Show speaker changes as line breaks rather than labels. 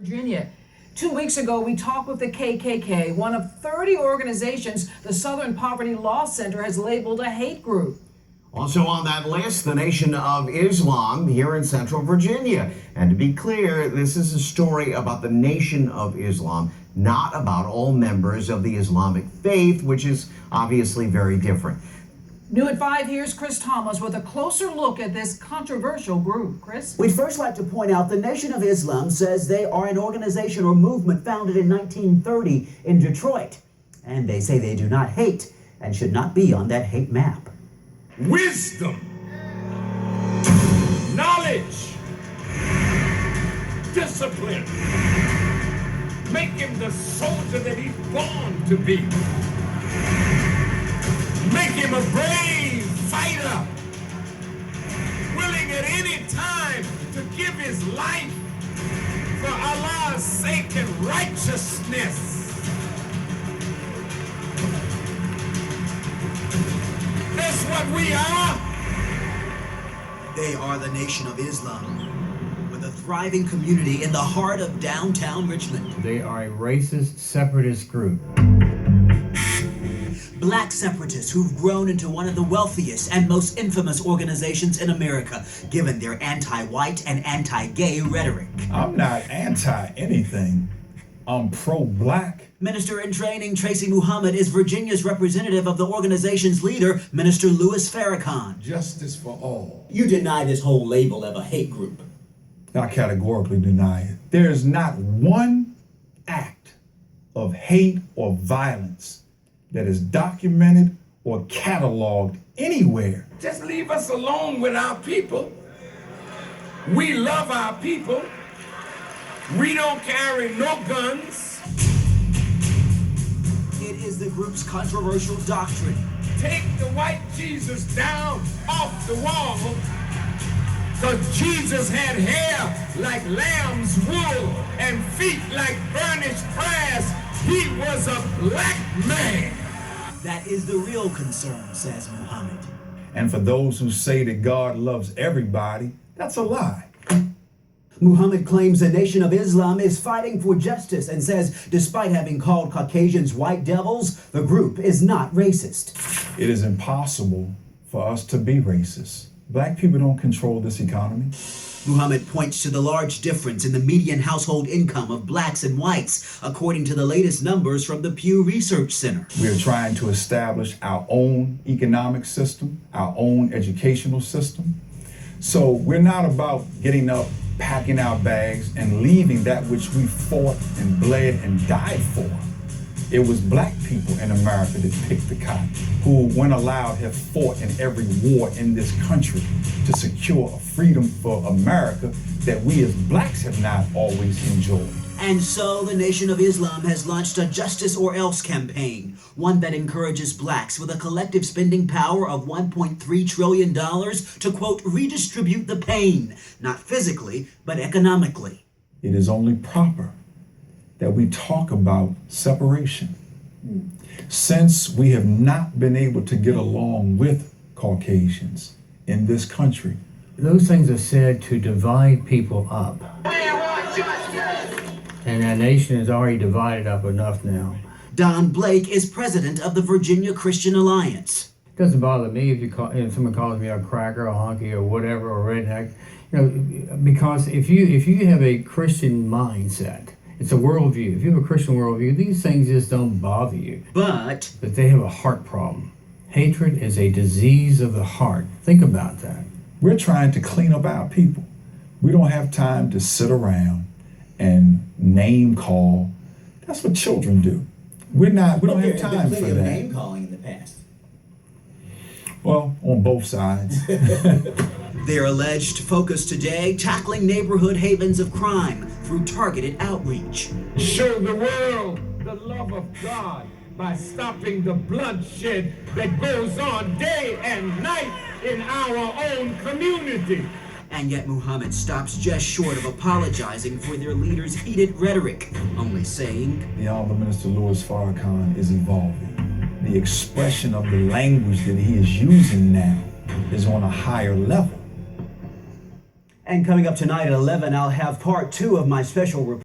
Virginia. 2 weeks ago, we talked with the KKK, one of 30 organizations the Southern Poverty Law Center has labeled a hate group.
Also on that list, the Nation of Islam here in Central Virginia. And to be clear, this is a story about the Nation of Islam, not about all members of the Islamic faith, which is obviously very different.
New at 5, here's Chris Thomas with a closer look at this controversial group. Chris?
We'd first like to point out the Nation of Islam says they are an organization or movement founded in 1930 in Detroit. And they say they do not hate and should not be on that hate map.
Wisdom, knowledge, discipline, make him the soldier that he's born to be. Make him a brave fighter, willing at any time to give his life for Allah's sake and righteousness. That's what we are.
They are the Nation of Islam, with a thriving community in the heart of downtown Richmond.
They are a racist, separatist group.
Black separatists who've grown into one of the wealthiest and most infamous organizations in America, given their anti-white and anti-gay rhetoric.
I'm not anti-anything. I'm pro-black.
Minister in training Tracy Muhammad is Virginia's representative of the organization's leader, Minister Louis Farrakhan.
Justice for all.
You deny this whole label of a hate group.
I categorically deny it. There is not one act of hate or violence that is documented or cataloged anywhere.
Just leave us alone with our people. We love our people. We don't carry no guns.
It is the group's controversial doctrine.
Take the white Jesus down off the wall, because Jesus had hair like lamb's wool and feet like burnished brass. He was a black man.
That is the real concern, says Muhammad.
And for those who say that God loves everybody, that's a lie.
Muhammad claims the Nation of Islam is fighting for justice and says despite having called Caucasians white devils, the group is not racist.
It is impossible for us to be racist. Black people don't control this economy.
Muhammad points to the large difference in the median household income of blacks and whites, according to the latest numbers from the Pew Research Center.
We are trying to establish our own economic system, our own educational system. So we're not about getting up, packing our bags, and leaving that which we fought and bled and died for. It was black people in America that picked the cotton, who, when allowed, have fought in every war in this country to secure a freedom for America that we as blacks have not always enjoyed.
And so the Nation of Islam has launched a Justice or Else campaign, one that encourages blacks with a collective spending power of $1.3 trillion to, quote, redistribute the pain, not physically, but economically.
It is only proper that we talk about separation. Since we have not been able to get along with Caucasians in this country.
Those things are said to divide people up. And our nation is already divided up enough now.
Don Blake is president of the Virginia Christian Alliance.
It doesn't bother me if someone calls me a cracker, a honky, or whatever, or redneck. You know, because if you have a Christian mindset, it's a worldview. If you have a Christian worldview, these things just don't bother you.
But
they have a heart problem. Hatred is a disease of the heart. Think about that.
We're trying to clean up our people. We don't have time to sit around and name call. That's what children do. We don't have time for that.
Name calling in the past.
Well, on both sides.
Their alleged focus today, tackling neighborhood havens of crime through targeted outreach.
Show the world the love of God by stopping the bloodshed that goes on day and night in our own community.
And yet Muhammad stops just short of apologizing for their leader's heated rhetoric, only saying,
The Honorable Minister Louis Farrakhan is evolving. The expression of the language that he is using now is on a higher level.
And coming up tonight at 11, I'll have part 2 of my special report.